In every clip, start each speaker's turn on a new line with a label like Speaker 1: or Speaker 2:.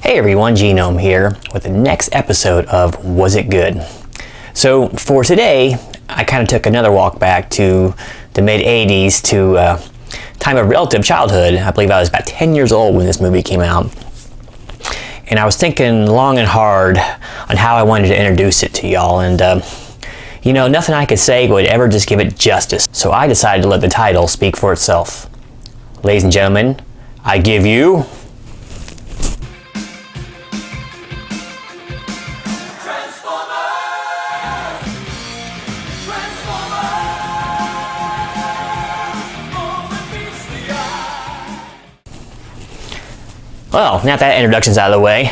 Speaker 1: Hey everyone, Genome here with the next episode of Was It Good? So for today, I kind of took another walk back to the mid-80s to time of relative childhood. I believe I was about 10 years old when this movie came out. And I was thinking long and hard on how I wanted to introduce it to y'all, and nothing I could say would ever just give it justice. So I decided to let the title speak for itself. Ladies and gentlemen, I give you... Well, now that introduction's out of the way,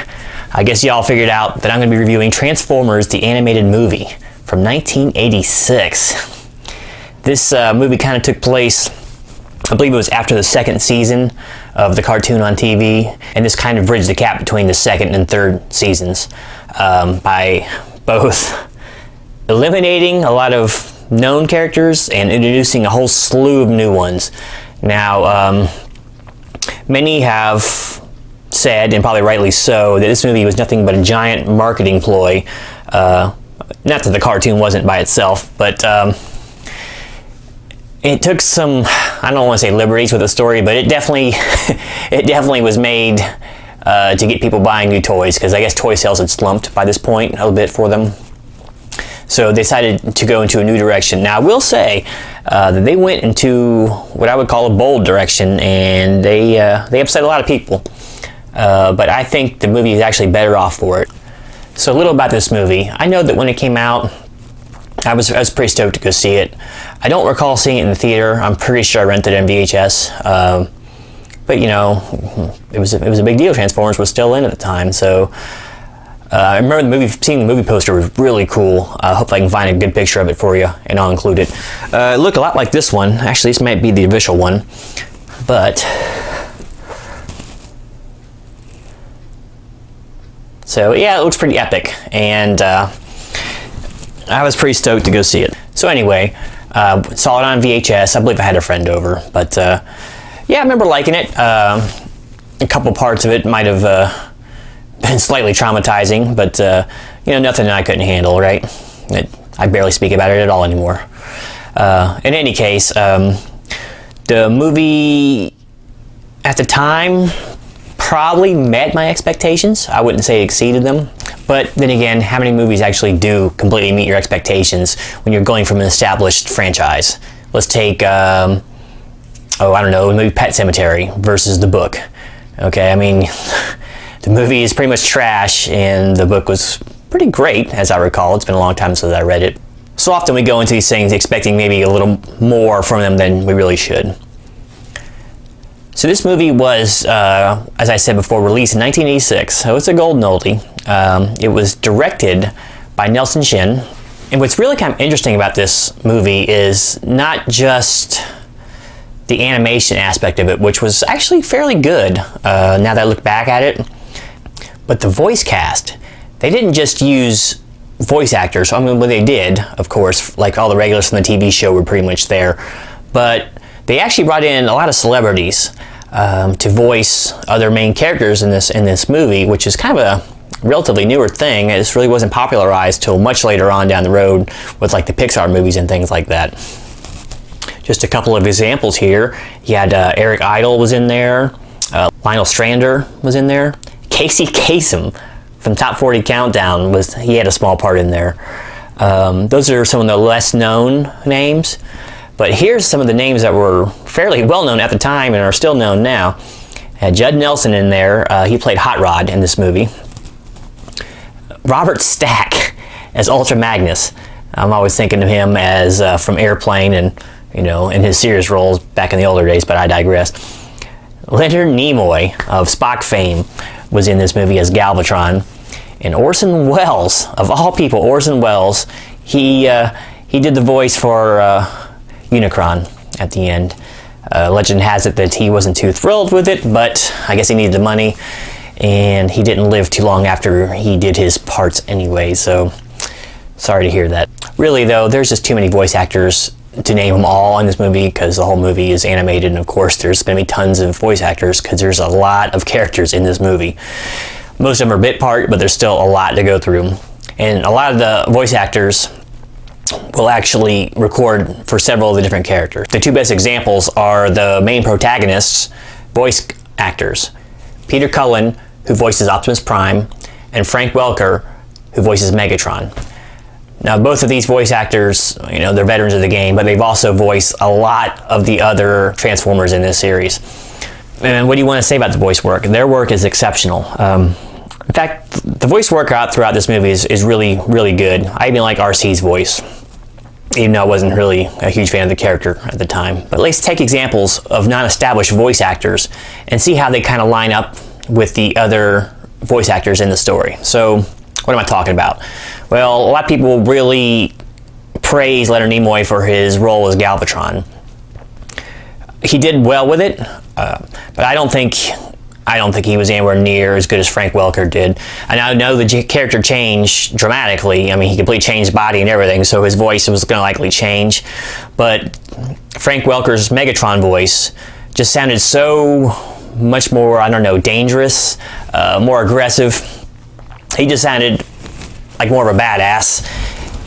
Speaker 1: I guess y'all figured out that I'm going to be reviewing Transformers, the animated movie from 1986. This movie kind of took place, I believe it was after the second season of the cartoon on TV, and this kind of bridged the gap between the second and third seasons by both eliminating a lot of known characters and introducing a whole slew of new ones. Now, many have said, and probably rightly so, that this movie was nothing but a giant marketing ploy. Not that the cartoon wasn't by itself, but it took some, I don't want to say liberties with the story, but it definitely was made to get people buying new toys, because I guess toy sales had slumped by this point a little bit for them. So they decided to go into a new direction. Now I will say that they went into what I would call a bold direction, and they upset a lot of people. But I think the movie is actually better off for it. So a little about this movie. I know that when it came out, I was pretty stoked to go see it. I don't recall seeing it in the theater. I'm pretty sure I rented it on VHS. But it was a big deal. Transformers was still in at the time, so I remember seeing the movie poster was really cool. Hopefully I can find a good picture of it for you, and I'll include it. It looked a lot like this one. Actually, this might be the official one, but. So yeah, it looks pretty epic, and I was pretty stoked to go see it. So anyway, saw it on VHS. I believe I had a friend over, but yeah, I remember liking it. A couple parts of it might have been slightly traumatizing, but nothing I couldn't handle, right? I barely speak about it at all anymore. In any case, the movie at the time probably met my expectations. I wouldn't say it exceeded them, but then again, how many movies actually do completely meet your expectations when you're going from an established franchise? Let's take, I don't know, maybe Pet Sematary versus the book. Okay, I mean, the movie is pretty much trash, and the book was pretty great, as I recall. It's been a long time since I read it. So often we go into these things expecting maybe a little more from them than we really should. So this movie was, as I said before, released in 1986, so it's a golden oldie. It was directed by Nelson Shin, and what's really kind of interesting about this movie is not just the animation aspect of it, which was actually fairly good now that I look back at it, but the voice cast. They didn't just use voice actors. I mean, well, they did, of course, like all the regulars from the TV show were pretty much there, but they actually brought in a lot of celebrities to voice other main characters in this movie, which is kind of a relatively newer thing. This really wasn't popularized till much later on down the road with like the Pixar movies and things like that. Just a couple of examples here. You had Eric Idle was in there. Lionel Strander was in there. Casey Kasem from Top 40 Countdown he had a small part in there. Those are some of the less known names. But here's some of the names that were fairly well known at the time and are still known now. Judd Nelson in there. He played Hot Rod in this movie. Robert Stack as Ultra Magnus. I'm always thinking of him as from Airplane and in his serious roles back in the older days, but I digress. Leonard Nimoy of Spock fame was in this movie as Galvatron. And Orson Welles, of all people, Orson Welles, he did the voice for Unicron at the end. Legend has it that he wasn't too thrilled with it, but I guess he needed the money, and he didn't live too long after he did his parts anyway, so sorry to hear that. Really though, there's just too many voice actors to name them all in this movie, because the whole movie is animated, and of course there's going to be tons of voice actors because there's a lot of characters in this movie. Most of them are bit part, but there's still a lot to go through. And a lot of the voice actors will actually record for several of the different characters. The two best examples are the main protagonists' voice actors. Peter Cullen, who voices Optimus Prime, and Frank Welker, who voices Megatron. Now, both of these voice actors, you know, they're veterans of the game, but they've also voiced a lot of the other Transformers in this series. And what do you want to say about the voice work? Their work is exceptional. In fact, the voice work out throughout this movie is really, really good. I even like RC's voice, even though I wasn't really a huge fan of the character at the time. But let's take examples of non-established voice actors and see how they kind of line up with the other voice actors in the story. So, what am I talking about? Well, a lot of people really praise Leonard Nimoy for his role as Galvatron. He did well with it, but I don't think he was anywhere near as good as Frank Welker did. And I know the character changed dramatically. I mean, he completely changed body and everything, so his voice was going to likely change. But Frank Welker's Megatron voice just sounded so much more, I don't know, dangerous, more aggressive. He just sounded like more of a badass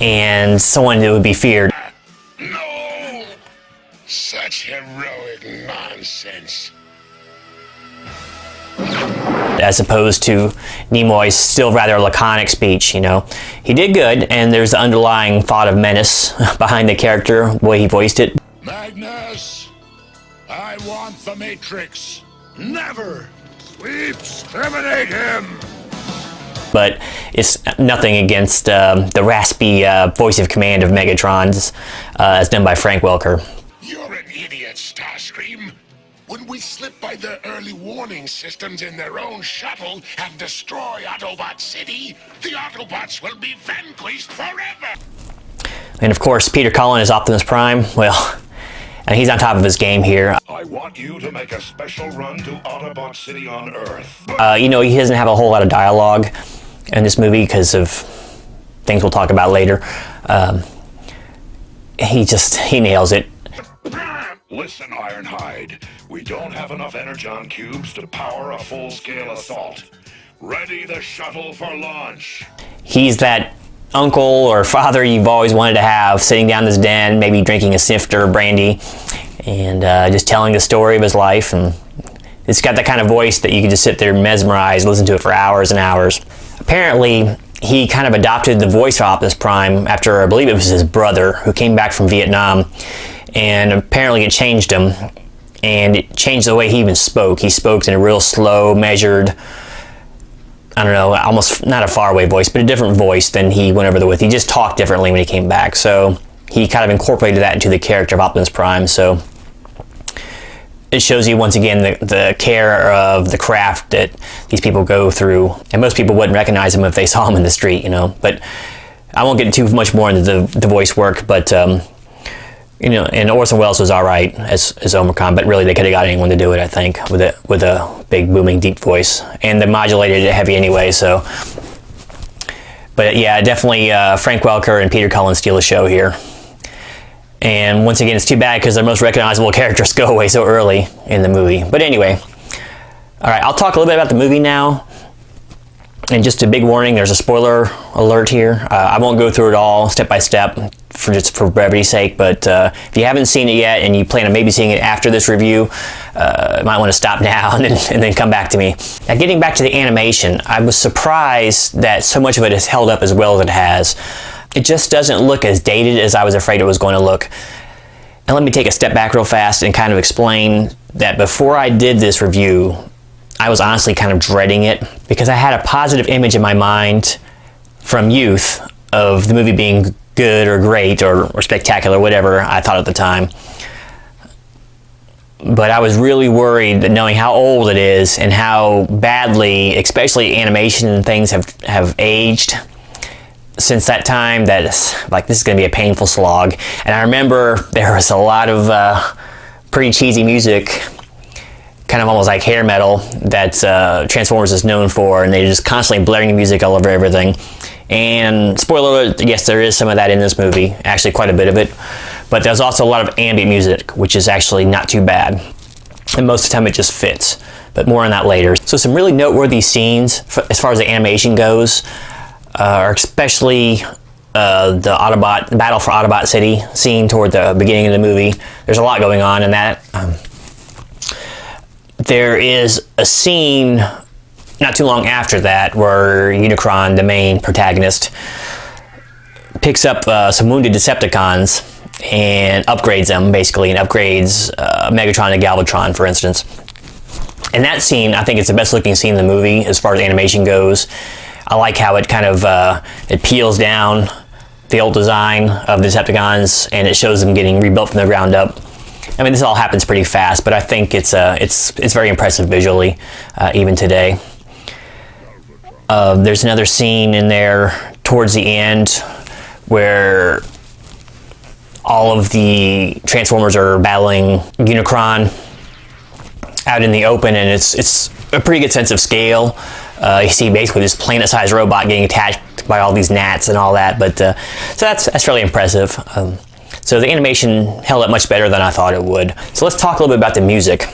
Speaker 1: and someone that would be feared.
Speaker 2: No! Such heroic nonsense.
Speaker 1: As opposed to Nimoy's still rather laconic speech, you know. He did good, and there's the underlying thought of menace behind the character, the way he voiced it.
Speaker 2: Magnus, I want the Matrix. Never! We exterminate him!
Speaker 1: But it's nothing against the raspy voice of command of Megatron's, as done by Frank Welker.
Speaker 2: You're an idiot, Starscream. When we slip by the early warning systems in their own shuttle and destroy Autobot City, the Autobots will be vanquished forever!
Speaker 1: And of course, Peter Cullen is Optimus Prime. Well, and he's on top of his game here.
Speaker 3: I want you to make a special run to Autobot City on Earth.
Speaker 1: You know, he doesn't have a whole lot of dialogue in this movie because of things we'll talk about later. He nails it.
Speaker 3: Listen, Ironhide, we don't have enough Energon cubes to power a full-scale assault. Ready the shuttle for launch.
Speaker 1: He's that uncle or father you've always wanted to have, sitting down in his den, maybe drinking a snifter of brandy, and just telling the story of his life. And it's got that kind of voice that you can just sit there mesmerized, listen to it for hours and hours. Apparently, he kind of adopted the voice of Optimus Prime after, I believe it was his brother, who came back from Vietnam, and apparently it changed him, and it changed the way he even spoke. He spoke in a real slow, measured, I don't know, almost not a faraway voice, but a different voice than he went over there with. He just talked differently when he came back, so he kind of incorporated that into the character of Optimus Prime. So it shows you once again the care of the craft that these people go through, and most people wouldn't recognize him if they saw him in the street, you know. But I won't get too much more into the voice work, but you know, and Orson Welles was all right as Omicron, but really they could have got anyone to do it, I think, with a big booming deep voice, and they modulated it heavy anyway. So, but yeah, definitely Frank Welker and Peter Cullen steal the show here. And once again, it's too bad because their most recognizable characters go away so early in the movie. But anyway, all right, I'll talk a little bit about the movie now. And just a big warning, there's a spoiler alert here. I won't go through it all step by step for brevity's sake, but if you haven't seen it yet and you plan on maybe seeing it after this review, you might want to stop now and then come back to me. Now, getting back to the animation, I was surprised that so much of it is held up as well as it has. It just doesn't look as dated as I was afraid it was going to look. And let me take a step back real fast and kind of explain that before I did this review, I was honestly kind of dreading it because I had a positive image in my mind from youth of the movie being good or great or spectacular, whatever I thought at the time. But I was really worried that knowing how old it is and how badly, especially animation and things have aged since that time, that it's like, this is going to be a painful slog. And I remember there was a lot of pretty cheesy music, kind of almost like hair metal, that Transformers is known for, and they're just constantly blaring music all over everything. And spoiler alert, yes, there is some of that in this movie, actually quite a bit of it, but there's also a lot of ambient music, which is actually not too bad. and most of the time it just fits. But more on that later. So some really noteworthy scenes as far as the animation goes are especially the Autobot, the Battle for Autobot City scene toward the beginning of the movie. There's a lot going on in that. There is a scene not too long after that where Unicron, the main protagonist, picks up some wounded Decepticons and upgrades them, basically, and upgrades Megatron and Galvatron, for instance. And that scene, I think it's the best looking scene in the movie as far as animation goes. I like how it kind of it peels down the old design of the Decepticons and it shows them getting rebuilt from the ground up. I mean, this all happens pretty fast, but I think it's very impressive visually, even today. There's another scene in there towards the end where all of the Transformers are battling Unicron out in the open, and it's a pretty good sense of scale. You see basically this planet-sized robot getting attacked by all these gnats and all that, but so that's fairly impressive. So the animation held up much better than I thought it would. So let's talk a little bit about the music.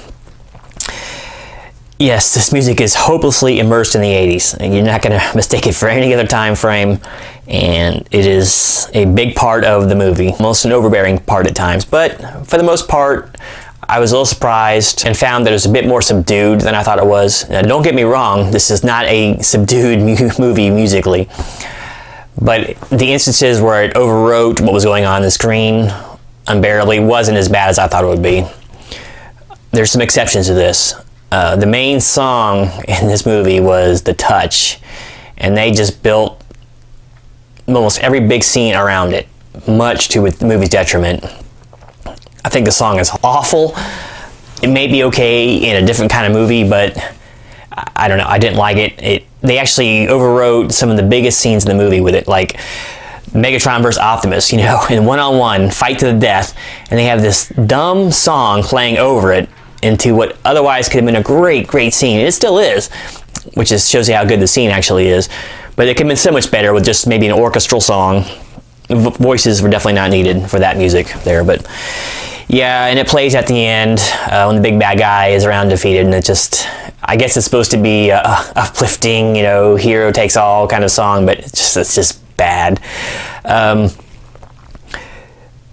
Speaker 1: Yes, this music is hopelessly immersed in the 80s, and you're not going to mistake it for any other time frame, and it is a big part of the movie, almost an overbearing part at times, but for the most part, I was a little surprised and found that it was a bit more subdued than I thought it was. Now, don't get me wrong, this is not a subdued movie musically, but the instances where it overwrote what was going on the screen unbearably wasn't as bad as I thought it would be. There's some exceptions to this. The main song in this movie was The Touch, and they just built almost every big scene around it, much to the movie's detriment. I think the song is awful. It may be okay in a different kind of movie, but I don't know, I didn't like it. They actually overwrote some of the biggest scenes in the movie with it, like Megatron vs. Optimus, you know, in one-on-one, fight to the death, and they have this dumb song playing over it into what otherwise could have been a great scene. It still is, which shows you how good the scene actually is, but it could have been so much better with just maybe an orchestral song. Voices were definitely not needed for that music there, but yeah, and it plays at the end when the big bad guy is around defeated, and it just, I guess it's supposed to be a uplifting, you know, hero takes all kind of song, but it's just bad. The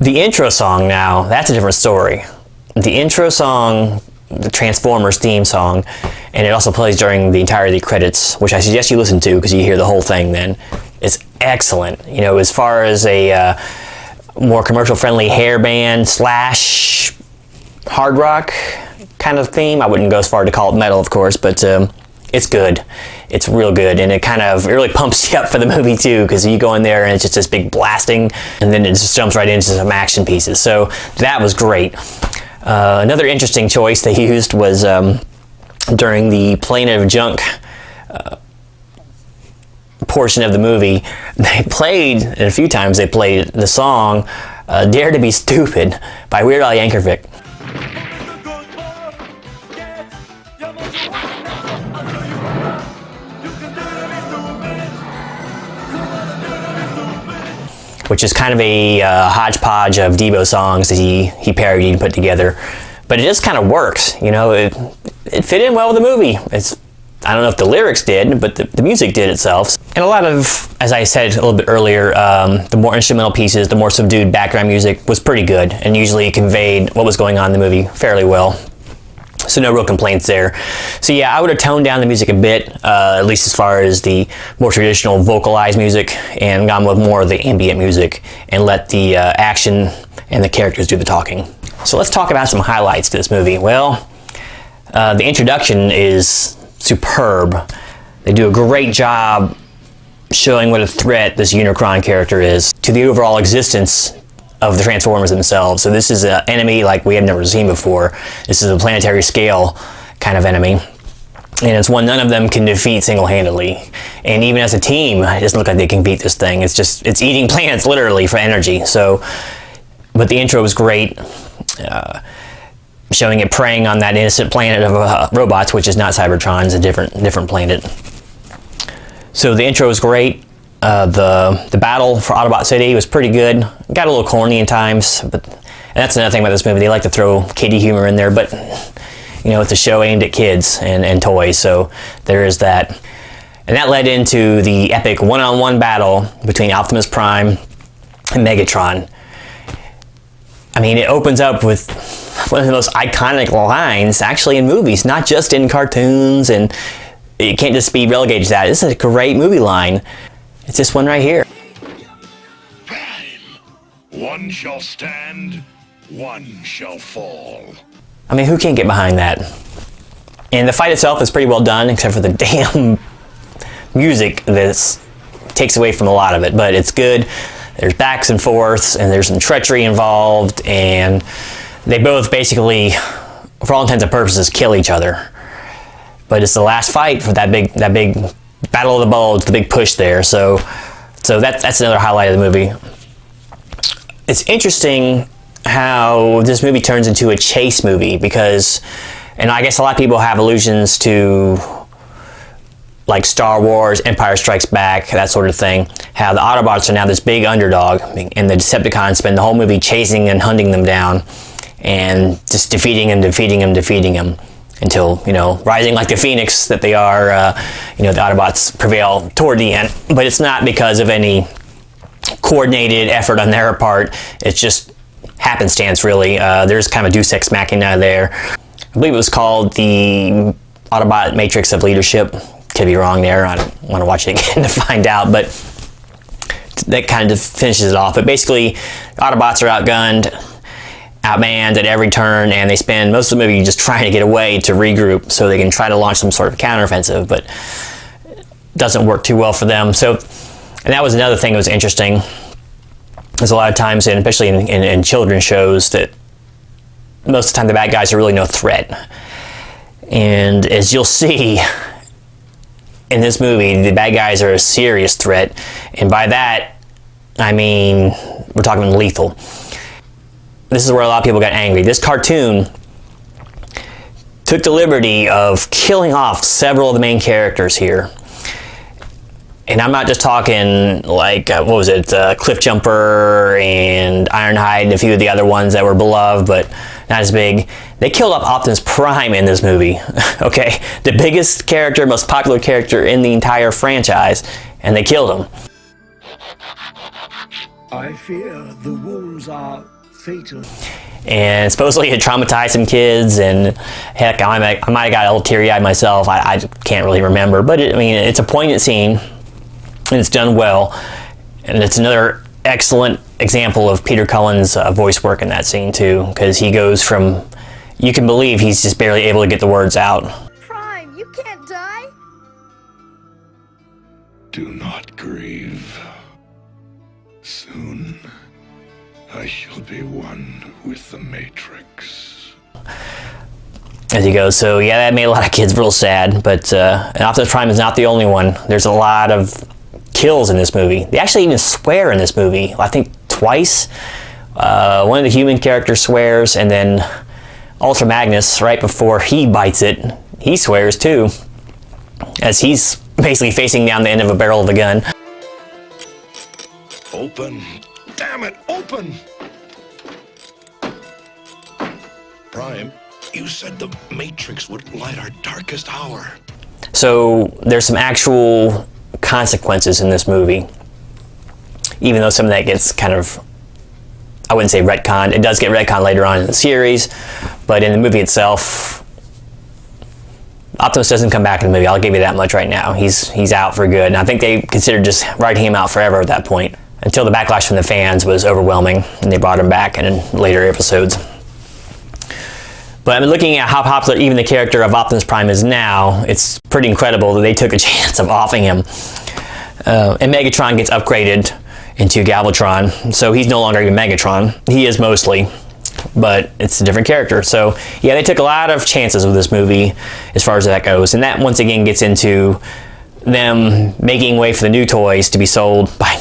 Speaker 1: intro song now, that's a different story. The intro song, the Transformers theme song, and it also plays during the entirety of the credits, which I suggest you listen to because you hear the whole thing then. It's excellent. You know, as far as a more commercial-friendly hair band slash hard rock kind of theme, I wouldn't go as far to call it metal, of course, but it's good. It's real good, and it really pumps you up for the movie too, because you go in there and it's just this big blasting, and then it just jumps right into some action pieces. So that was great. Another interesting choice they used was during the Planet of Junk portion of the movie, they played, and a few times they played the song Dare to Be Stupid by Weird Al Yankovic. Which is kind of a hodgepodge of Devo songs that he parodied and put together. But it just kind of works, you know, it fit in well with the movie. I don't know if the lyrics did, but the music did itself. And a lot of, as I said a little bit earlier, the more instrumental pieces, the more subdued background music was pretty good, and usually conveyed what was going on in the movie fairly well. So no real complaints there. So yeah, I would have toned down the music a bit, at least as far as the more traditional vocalized music, and gone with more of the ambient music, and let the action and the characters do the talking. So let's talk about some highlights to this movie. Well, the introduction is superb. They do a great job showing what a threat this Unicron character is to the overall existence of the Transformers themselves. So this is an enemy like we have never seen before. This is a planetary scale kind of enemy, and it's one none of them can defeat single-handedly. And even as a team, it doesn't look like they can beat this thing. It's eating planets literally for energy. So, but the intro was great, showing it preying on that innocent planet of robots, which is not Cybertron, it's a different planet. So the intro was great. The battle for Autobot City was pretty good. Got a little corny in times, and that's another thing about this movie. They like to throw kiddie humor in there, but it's a show aimed at kids and toys, so there is that. And that led into the epic one-on-one battle between Optimus Prime and Megatron. I mean, it opens up with one of the most iconic lines actually in movies, not just in cartoons, and it can't just be relegated to that. This is a great movie line. It's this one right here.
Speaker 3: Prime. One shall stand, one shall fall.
Speaker 1: I mean, who can't get behind that? And the fight itself is pretty well done, except for the damn music that takes away from a lot of it, but it's good. There's backs and forths, and there's some treachery involved, and they both basically, for all intents and purposes, kill each other. But it's the last fight for that big Battle of the Bulge, the big push there. So that's another highlight of the movie. It's interesting how this movie turns into a chase movie because, and I guess a lot of people have allusions to like Star Wars, Empire Strikes Back, that sort of thing, how the Autobots are now this big underdog, and the Decepticons spend the whole movie chasing and hunting them down, and just defeating them, until, rising like the Phoenix that they are, the Autobots prevail toward the end. But it's not because of any coordinated effort on their part, it's just happenstance, really. There's kind of a deus ex machina there. I believe it was called the Autobot Matrix of Leadership. Could be wrong there. I don't want to watch it again to find out, but that kind of finishes it off. But basically, Autobots are outgunned, outmanned at every turn, and they spend most of the movie just trying to get away to regroup so they can try to launch some sort of counteroffensive, but it doesn't work too well for them. So, and that was another thing that was interesting. There's a lot of times, and especially in children's shows, that most of the time the bad guys are really no threat. And as you'll see in this movie, the bad guys are a serious threat, and by that I mean we're talking lethal. This is where a lot of people got angry. This cartoon took the liberty of killing off several of the main characters here, and I'm not just talking like Cliff Jumper and Ironhide and a few of the other ones that were beloved but not as big. They killed off Optimus Prime in this movie. Okay, the biggest character, most popular character in the entire franchise, and they killed him.
Speaker 4: I fear the wounds are fatal.
Speaker 1: And supposedly it traumatized some kids, and heck, I might have got a little teary-eyed myself. I can't really remember, but it's a poignant scene, and it's done well, and it's another excellent example of Peter Cullen's voice work in that scene too, because he goes from, you can believe he's just barely able to get the words out.
Speaker 5: Prime, you can't die.
Speaker 3: Do not grieve. Soon, I shall be one with the Matrix.
Speaker 1: As he goes, so yeah, that made a lot of kids real sad, but and Optimus Prime is not the only one. There's a lot of kills in this movie. They actually even swear in this movie, I think twice. One of the human characters swears, and then Ultra Magnus, right before he bites it, he swears too, as he's basically facing down the end of a barrel of a gun.
Speaker 3: Open. Damn it, open! Prime, you said the Matrix would light our darkest hour.
Speaker 1: So there's some actual consequences in this movie, even though some of that gets kind of, I wouldn't say retconned. It does get retconned later on in the series, but in the movie itself, Optimus doesn't come back in the movie. I'll give you that much right now. He's out for good, and I think they considered just writing him out forever at that point, until the backlash from the fans was overwhelming, and they brought him back in later episodes. But looking at how popular even the character of Optimus Prime is now, it's pretty incredible that they took a chance of offing him. And Megatron gets upgraded into Galvatron, so he's no longer even Megatron. He is mostly, but it's a different character. So yeah, they took a lot of chances with this movie as far as that goes, and that once again gets into them making way for the new toys to be sold by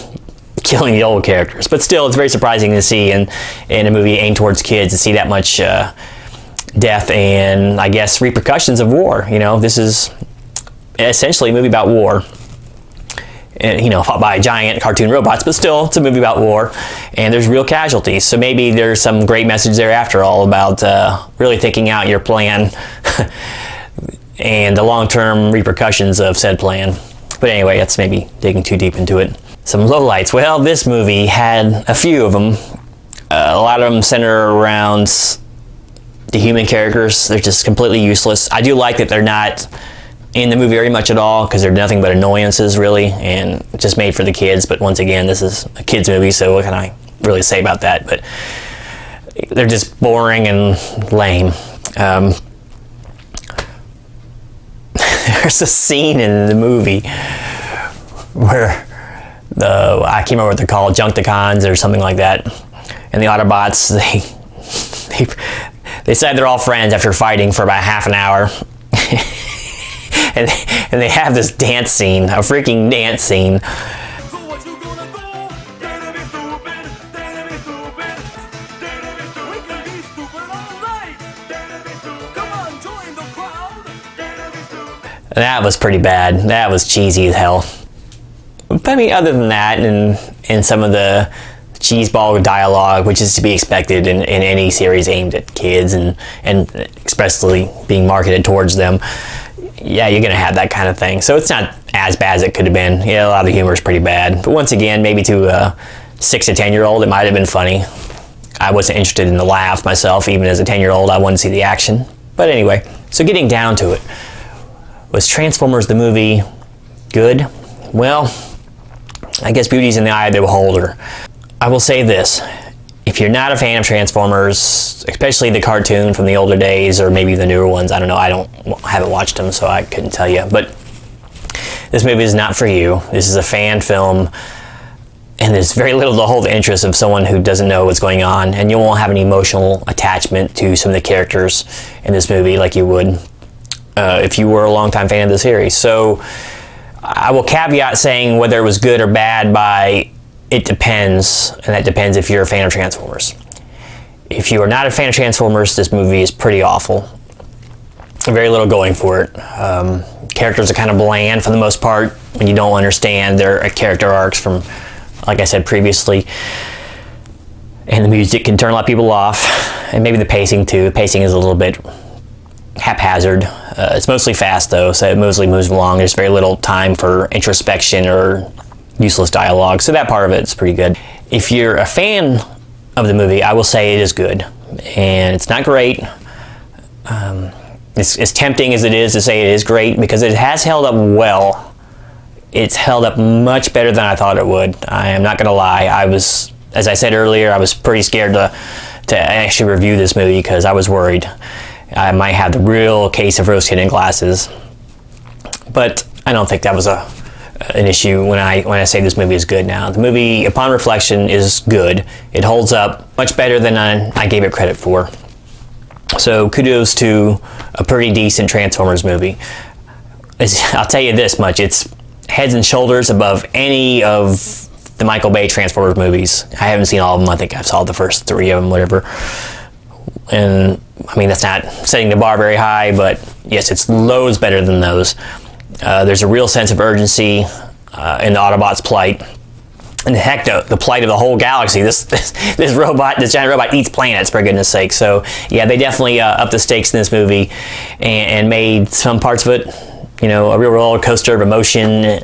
Speaker 1: killing the old characters. But still, it's very surprising to see in a movie aimed towards kids to see that much death and, I guess, repercussions of war. This is essentially a movie about war, and fought by giant cartoon robots, but still it's a movie about war, and there's real casualties. So maybe there's some great message there after all about really thinking out your plan and the long-term repercussions of said plan. But anyway, that's maybe digging too deep into it. Some lowlights. Well, this movie had a few of them. A lot of them center around the human characters. They're just completely useless. I do like that they're not in the movie very much at all, because they're nothing but annoyances, really, and just made for the kids. But once again, this is a kids movie, so what can I really say about that? But they're just boring and lame. There's a scene in the movie where I can't remember what they're called, Junkticons or something like that, and the Autobots, they said they're all friends after fighting for about half an hour. and they have this dance scene, a freaking dance scene. That was pretty bad. That was cheesy as hell. But I mean, other than that, and some of the cheeseball dialogue, which is to be expected in any series aimed at kids and expressly being marketed towards them, yeah, you're gonna have that kind of thing. So it's not as bad as it could have been. Yeah, a lot of the humor is pretty bad. But once again, maybe to a 6 to 10-year-old, it might have been funny. I wasn't interested in the laugh myself. Even as a 10-year-old, I wanted to see the action. But anyway, so getting down to it, was Transformers the movie good? Well, I guess beauty's in the eye of the beholder. I will say this: if you're not a fan of Transformers, especially the cartoon from the older days, or maybe the newer ones, I don't know, haven't watched them, so I couldn't tell you, but this movie is not for you. This is a fan film, and there's very little to hold the interest of someone who doesn't know what's going on, and you won't have any emotional attachment to some of the characters in this movie like you would if you were a longtime fan of the series. So I will caveat saying whether it was good or bad by it depends, and that depends if you're a fan of Transformers. If you are not a fan of Transformers, this movie is pretty awful. Very little going for it. Characters are kind of bland for the most part when you don't understand their character arcs from, like I said previously. And the music can turn a lot of people off, and maybe the pacing too. The pacing is a little bit haphazard. It's mostly fast though, so it mostly moves along. There's very little time for introspection or useless dialogue, so that part of it's pretty good. If you're a fan of the movie, I will say it is good, and it's not great. It's as tempting as it is to say it is great, because it has held up well. It's held up much better than I thought it would. I am not gonna lie. As I said earlier, I was pretty scared to actually review this movie, because I was worried I might have the real case of rose-tinted glasses. But I don't think that was an issue when I say this movie is good now. The movie, upon reflection, is good. It holds up much better than I gave it credit for. So kudos to a pretty decent Transformers movie. I'll tell you this much, it's heads and shoulders above any of the Michael Bay Transformers movies. I haven't seen all of them. I think I saw the first 3 of them, whatever. And I mean, that's not setting the bar very high, but yes, it's loads better than those. There's a real sense of urgency in the Autobots' plight. And heck, the plight of the whole galaxy. This giant robot eats planets, for goodness sake. So yeah, they definitely upped the stakes in this movie and made some parts of it, a real roller coaster of emotion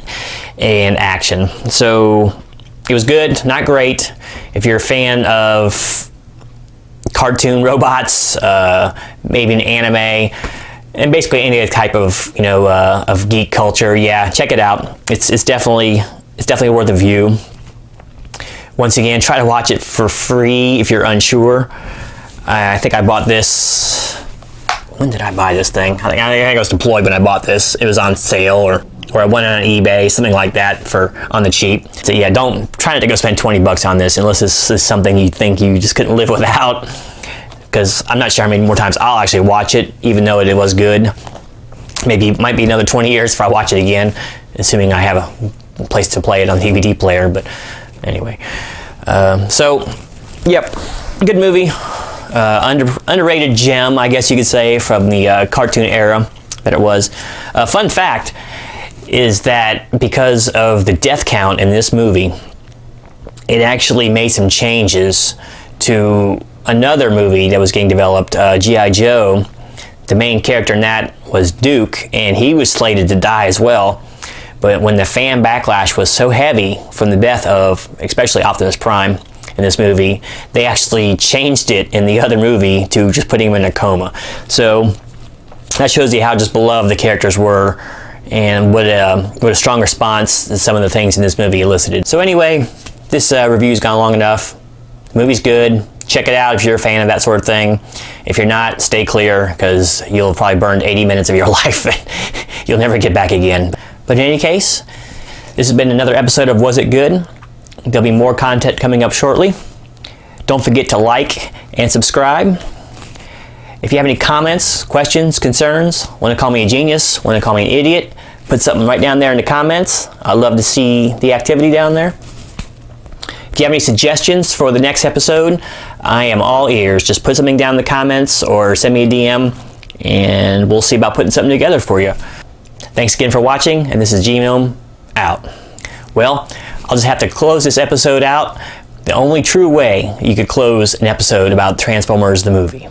Speaker 1: and action. So it was good, not great. If you're a fan of cartoon robots, maybe an anime, and basically any type of of geek culture, yeah, check it out. It's definitely worth a view. Once again, try to watch it for free if you're unsure. I think I bought this. When did I buy this thing? I think I was deployed when I bought this. It was on sale, or I went on eBay, something like that, on the cheap. So yeah, try not to go spend $20 on this unless this is something you think you just couldn't live without. Because I'm not sure how many more times I'll actually watch it, even though it was good. Maybe it might be another 20 years if I watch it again, assuming I have a place to play it on the DVD player. But anyway, so yep, good movie. Underrated gem, I guess you could say, from the cartoon era that it was. Fun fact is that because of the death count in this movie, it actually made some changes to another movie that was getting developed, G.I. Joe, The main character in that was Duke, and he was slated to die as well. But when the fan backlash was so heavy from the death of, especially Optimus Prime in this movie, they actually changed it in the other movie to just putting him in a coma. So that shows you how just beloved the characters were, and what a strong response that some of the things in this movie elicited. So anyway, this review's gone long enough. The movie's good. Check it out if you're a fan of that sort of thing. If you're not, stay clear, because you'll probably burn 80 minutes of your life and you'll never get back again. But in any case, this has been another episode of Was It Good? There'll be more content coming up shortly. Don't forget to like and subscribe. If you have any comments, questions, concerns, want to call me a genius, want to call me an idiot, put something right down there in the comments. I'd love to see the activity down there. If you have any suggestions for the next episode, I am all ears. Just put something down in the comments or send me a DM, and we'll see about putting something together for you. Thanks again for watching, and this is G-Gnome out. Well, I'll just have to close this episode out the only true way you could close an episode about Transformers the movie.